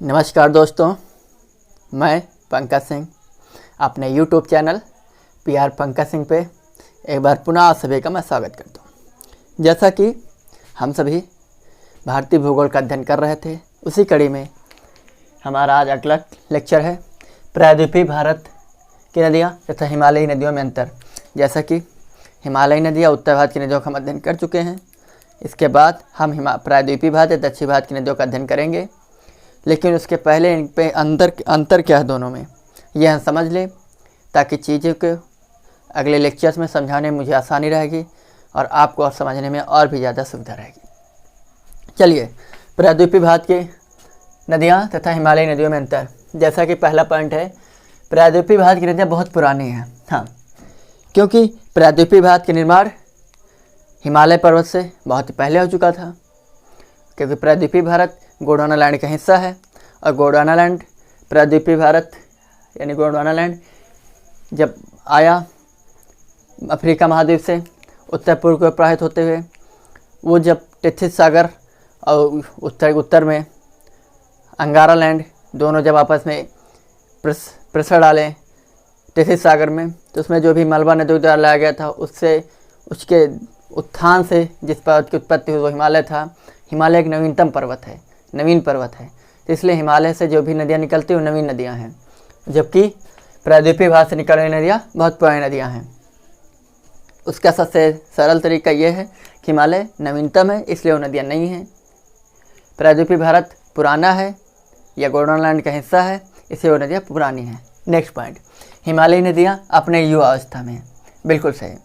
नमस्कार दोस्तों, मैं पंकज सिंह अपने YouTube channel PR Pankaj Singh पे एक बार पुनः आप सभी का मैं स्वागत करता हूँ। जैसा कि हम सभी भारतीय भूगोल का अध्ययन कर रहे थे, उसी कड़ी में हमारा आज अगला लेक्चर है प्रायद्वीपीय भारत की नदियाँ तथा हिमालयी नदियों में अंतर। जैसा कि हिमालयी नदियाँ उत्तर भारत की नदियों का हम अध्ययन कर चुके हैं, इसके बाद हम प्रायद्वीपीय भारत या दक्षिण भारत की नदियों का अध्ययन करेंगे। लेकिन उसके पहले इन पे अंतर क्या है दोनों में, यह हम समझ लें ताकि चीज़ों को अगले लेक्चर्स में समझाने में मुझे आसानी रहेगी और आपको और समझने में और भी ज़्यादा सुविधा रहेगी। चलिए, प्रायद्वीपीय भारत की नदियाँ तथा हिमालयी नदियों में अंतर। जैसा कि पहला पॉइंट है, प्रायद्वीपीय भारत की नदियाँ बहुत पुरानी हैं। हाँ, क्योंकि प्रायद्वीपीय भारत का निर्माण हिमालय पर्वत से बहुत पहले हो चुका था। क्योंकि प्रायद्वीपीय भारत गोंडवाना लैंड का हिस्सा है और गोंडवाना लैंड प्रायद्वीपीय भारत यानी गोंडवाना लैंड जब आया अफ्रीका महाद्वीप से उत्तर पूर्व को प्रवाहित होते हुए, वो जब टिथिस सागर और उत्तर में अंगारा लैंड दोनों जब आपस में प्रसर डाले टिथिस सागर में, तो उसमें जो भी मलबा नदी द्वारा लाया गया था उसके उत्थान से जिस पर्वत की उत्पत्ति हुई वो हिमालय था। हिमालय एक नवीन पर्वत है, तो इसलिए हिमालय से जो भी नदियाँ निकलती हैं वो नवीन नदियाँ हैं, जबकि प्रायद्वीपीय भारत से निकलने वाली नदियाँ बहुत पुरानी नदियाँ हैं। उसका सबसे सरल तरीका ये है कि हिमालय नवीनतम है, इसलिए वो नदियाँ नहीं हैं। प्रायद्वीपीय भारत पुराना है या गोंडवाना लैंड का हिस्सा है, इसलिए वो नदियाँ पुरानी हैं। नेक्स्ट पॉइंट, हिमालयी नदियाँ अपने युवा अवस्था में। बिल्कुल सही,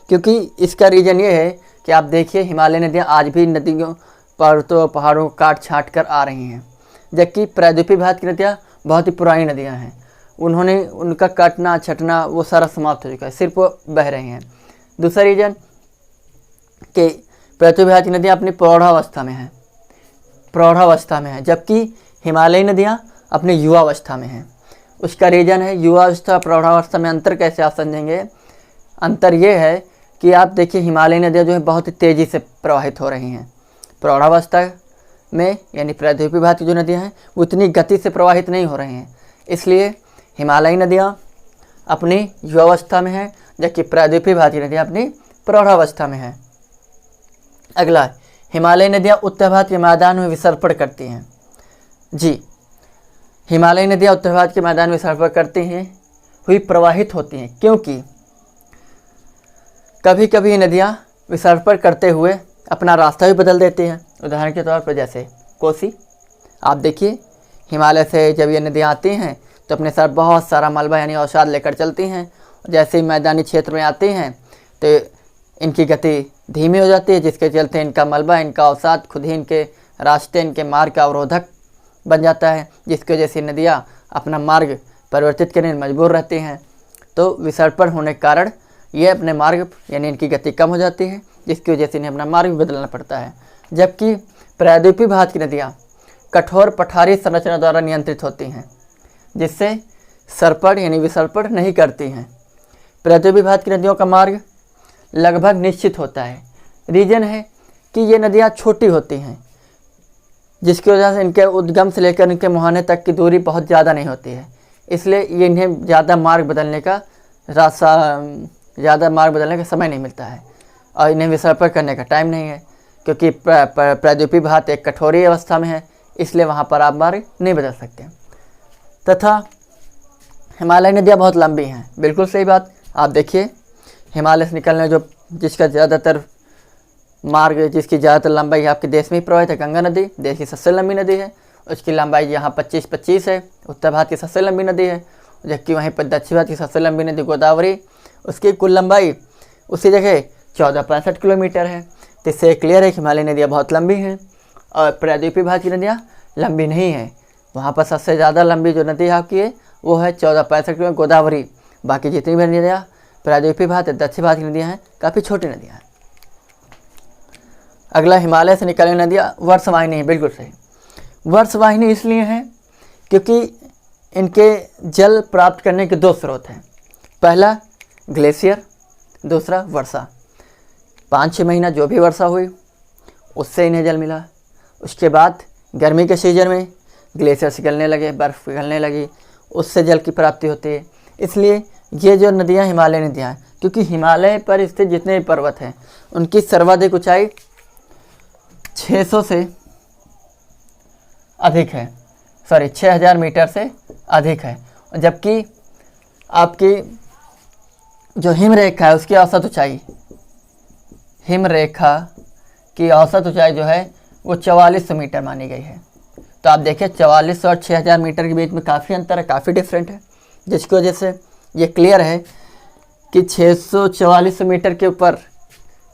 क्योंकि इसका रीज़न ये है कि आप देखिए हिमालयी नदियाँ आज भी नदियों पर्वतों पहाड़ों को काट छाट कर आ रही हैं, जबकि प्रायद्वीपीय भारत की नदियाँ बहुत ही पुरानी नदियाँ हैं। उनका काटना छटना वो सारा समाप्त हो चुका है, सिर्फ वो बह रही हैं। दूसरा रीज़न कि प्रायद्वीपीय भारत की नदियाँ अपनी प्रौढ़ावस्था में हैं, जबकि हिमालयी नदियाँ अपनी युवावस्था में हैं। उसका रीज़न है युवावस्था प्रौढ़ावस्था में अंतर कैसे आप समझेंगे। अंतर ये है कि आप देखिए हिमालयी नदियाँ जो है बहुत ही तेज़ी से प्रवाहित हो रही हैं। प्रौढ़ावस्था में यानी प्रायद्वीपीय भारत की जो नदियाँ हैं वो उतनी गति से प्रवाहित नहीं हो रही हैं, इसलिए हिमालयी नदियाँ अपनी युवावस्था में हैं, जबकि प्रायद्वीपीय भारत की नदियाँ अपनी प्रौढ़ावस्था में हैं। अगला, हिमालयी नदियाँ उत्तर भारत के मैदान में विसर्पण करती हैं। जी, हिमालयी नदियाँ उत्तर भारत के मैदान में विसर्पण करती हैं, हुई प्रवाहित होती हैं, क्योंकि कभी कभी ये नदियाँ विसर्पण करते हुए अपना रास्ता भी बदल देती हैं। उदाहरण के तौर पर जैसे कोसी, आप देखिए हिमालय से जब ये नदियाँ आती हैं तो अपने साथ बहुत सारा मलबा यानी अवसाद लेकर चलती हैं। जैसे ही मैदानी क्षेत्र में आती हैं तो इनकी गति धीमी हो जाती है, जिसके चलते इनका मलबा इनका अवसाद खुद ही इनके रास्ते इनके मार्ग का अवरोधक बन जाता है, जिसकी वजह से नदियाँ अपना मार्ग परिवर्तित करने में मजबूर रहती हैं। तो विसर्पण होने के कारण ये अपने मार्ग यानी इनकी गति कम हो जाती है, जिसकी वजह से इन्हें अपना मार्ग भी बदलना पड़ता है। जबकि प्रायद्वीपीय भारत की नदियाँ कठोर पठारी संरचना द्वारा नियंत्रित होती हैं, जिससे सर्पण यानी विसर्पण नहीं करती हैं। प्रायद्वीपीय भारत की नदियों का मार्ग लगभग निश्चित होता है। रीजन है कि ये नदियाँ छोटी होती हैं, जिसकी वजह से इनके उद्गम से लेकर इनके मुहाने तक की दूरी बहुत ज़्यादा नहीं होती है, इसलिए ये इन्हें ज़्यादा मार्ग बदलने का समय नहीं मिलता है और इन्हें विसर्पण करने का टाइम नहीं है, क्योंकि प्रायद्वीपीय भारत एक कठोरी अवस्था में है, इसलिए वहाँ पर आप मार्ग नहीं बदल सकते। तथा हिमालयी नदियाँ बहुत लंबी हैं। बिल्कुल सही बात, आप देखिए हिमालय से निकलने जिसकी ज़्यादातर लंबाई आपके देश में ही प्रवाहित है, गंगा नदी देश की सबसे लंबी नदी है। उसकी लंबाई यहाँ 25 है, उत्तर भारत की सबसे लंबी नदी है, जबकि वहीं पर दक्षिण भारत की सबसे लंबी नदी गोदावरी, उसकी कुल लंबाई उसी जगह 1465 किलोमीटर है। तो इससे क्लियर है कि हिमालयी नदियाँ बहुत लंबी हैं और प्रायद्वीपीय भारत की नदियाँ लंबी नहीं हैं। वहाँ पर सबसे ज़्यादा लंबी जो नदी आपकी है वो है 1465 किलोमीटर गोदावरी। बाकी जितनी भी नदियाँ प्रायद्वीपीय भारत दक्षिण भारत की नदियाँ हैं काफ़ी छोटी नदियाँ हैं। अगला, हिमालय से निकलने नदियाँ वर्षवाहिनी है। बिल्कुल सही, वर्षवाहिनी इसलिए हैं क्योंकि इनके जल प्राप्त करने के दो स्रोत हैं। पहला ग्लेशियर, दूसरा वर्षा। 5-6 महीना जो भी वर्षा हुई उससे इन्हें जल मिला। उसके बाद गर्मी के सीजन में ग्लेशियर पिघलने लगे, बर्फ़ पिघलने लगी, उससे जल की प्राप्ति होती है। इसलिए ये जो नदियाँ हिमालय नदियाँ हैं, क्योंकि हिमालय पर स्थित जितने भी पर्वत हैं उनकी सर्वाधिक ऊंचाई 600 से अधिक है, 6000 मीटर से अधिक है। जबकि आपकी जो हिमरेखा है उसकी औसत ऊंचाई, हिमरेखा की औसत ऊंचाई जो है वो 4400 मीटर मानी गई है। तो आप देखिए 4400 और 6000 मीटर के बीच में काफ़ी अंतर है, काफ़ी डिफरेंट है, जिसकी वजह से ये क्लियर है कि 644 मीटर के ऊपर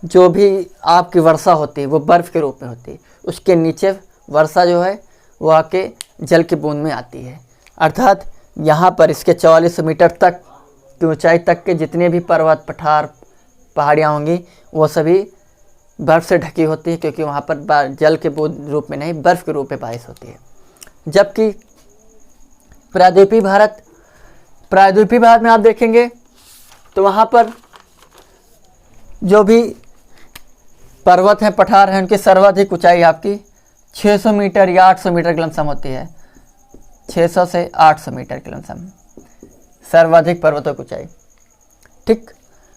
जो भी आपकी वर्षा होती है वो बर्फ़ के रूप में होती है, उसके नीचे वर्षा जो है वो आके जल की बूंद में आती है। अर्थात यहाँ पर इसके 4400 मीटर तक की ऊंचाई तक के जितने भी पर्वत, पठार, पहाड़ियाँ होंगी वो सभी बर्फ़ से ढकी होती है, क्योंकि वहाँ पर जल के बूंद रूप में नहीं, बर्फ़ के रूप में बारिश होती है। जबकि प्रायद्वीपीय भारत में आप देखेंगे तो वहाँ पर जो भी पर्वत हैं, पठार हैं, उनकी सर्वाधिक ऊंचाई आपकी 600 मीटर या 800 मीटर के लमसम होती है। 600 से 800 मीटर के लमसम सर्वाधिक पर्वतों की ऊंचाई, ठीक,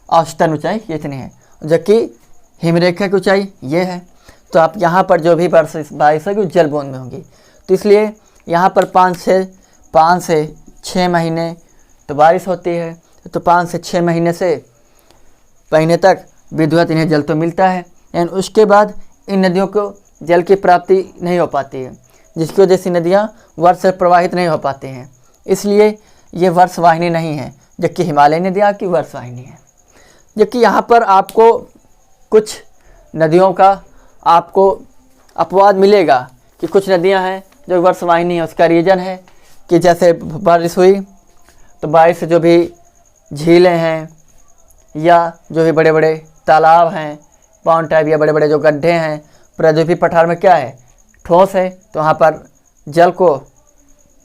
औसतन ऊंचाई ये इतनी है। जबकि हिमरेखा की ऊंचाई ये है। तो आप यहाँ पर जो भी बारिश होगी जल बूंद में होगी। तो इसलिए यहाँ पर 5 से 6 महीने तो बारिश होती है। तो 5 से 6 महीने तक विधिवत इन्हें जल तो मिलता है, एंड उसके बाद इन नदियों को जल की प्राप्ति नहीं हो पाती है, जिसकी वजह से नदियाँ वर्ष से प्रवाहित नहीं हो पाती हैं। इसलिए ये वर्षवाहिनी नहीं है, जबकि हिमालय नदियाँ की वर्षवाहिनी है। जबकि यहाँ पर आपको कुछ नदियों का आपको अपवाद मिलेगा कि कुछ नदियाँ हैं जो वर्षवाहिनी है। उसका रीज़न है कि जैसे बारिश हुई तो बारिश से जो भी झीलें हैं या जो भी बड़े बड़े तालाब हैं, पॉन्ड टाइप या बड़े बड़े जो गड्ढे हैं, प्रायद्वीपीय पठार में क्या है, ठोस है, तो वहाँ पर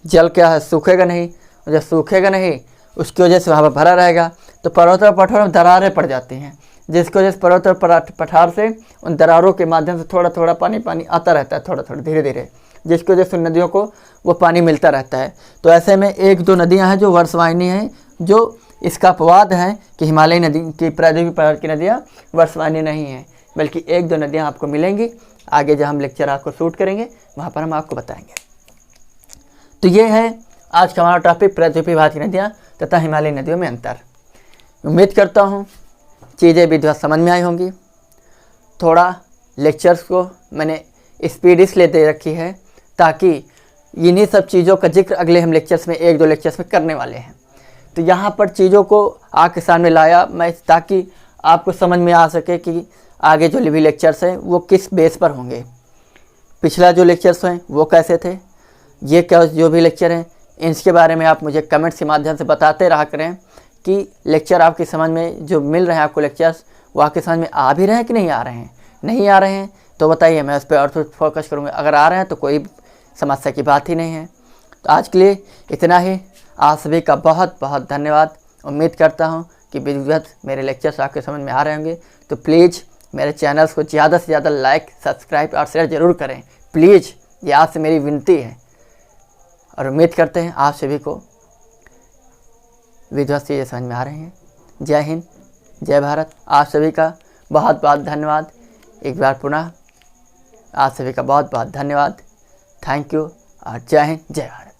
जल क्या है, सूखेगा नहीं। और जब सूखेगा नहीं उसकी वजह से वहाँ पर भरा रहेगा, तो पर्वत और पठार में दरारें पड़ जाती हैं, जिसकी वजह से पर्वत और पठार से उन दरारों के माध्यम से थोड़ा थोड़ा पानी आता रहता है, थोड़ा थोड़ा धीरे धीरे, जिसकी वजह से उन नदियों को वो पानी मिलता रहता है। तो ऐसे में 1-2 नदियाँ हैं जो वर्षवाहिनी हैं, जो इसका अपवाद है कि हिमालय नदी की, प्रायद्वीपीय पठार की नदियाँ वर्षवाहिनी नहीं हैं, बल्कि 1-2 नदियाँ आपको मिलेंगी। आगे जब हम लेक्चर आपको शूट करेंगे वहाँ पर हम आपको बताएंगे। तो ये है आज का हमारा टॉपिक, प्रायद्वीपीय भारत की नदियाँ तथा हिमालयी नदियों में अंतर। उम्मीद करता हूँ चीज़ें विधिवत समझ में आई होंगी। थोड़ा लेक्चर्स को मैंने स्पीड इसलिए दे रखी है ताकि इन्हीं सब चीज़ों का जिक्र अगले हम लेक्चर्स में 1-2 लेक्चर्स में करने वाले हैं। तो यहाँ पर चीज़ों को आपके सामने लाया मैं, ताकि आपको समझ में आ सके कि आगे जो भी लेक्चर्स हैं वो किस बेस पर होंगे, पिछला जो लेक्चर्स हैं वो कैसे थे, ये क्या जो भी लेक्चर हैं इसके बारे में आप मुझे कमेंट्स के माध्यम से बताते रहा करें कि लेक्चर आपकी समझ में जो मिल रहे हैं आपको लेक्चर्स, वो आपकी समझ में आ भी रहे हैं कि नहीं आ रहे हैं। नहीं आ रहे हैं तो बताइए, मैं उस पर और फोकस करूँगा। अगर आ रहे हैं तो कोई समस्या की बात ही नहीं है। तो आज के लिए इतना ही। आप सभी का बहुत बहुत धन्यवाद। उम्मीद करता हूँ कि विधिवत मेरे लेक्चर्स आपके समझ में आ रहे होंगे। तो प्लीज़ मेरे चैनल्स को ज़्यादा से ज़्यादा लाइक, सब्सक्राइब और शेयर ज़रूर करें, प्लीज़, ये आपसे मेरी विनती है। और उम्मीद करते हैं आप सभी को विधिवत चीज़ें समझ में आ रही हैं। जय हिंद, जय भारत। आप सभी का बहुत बहुत धन्यवाद। एक बार पुनः आप सभी का बहुत बहुत धन्यवाद। थैंक यू और जय हिंद, जय भारत।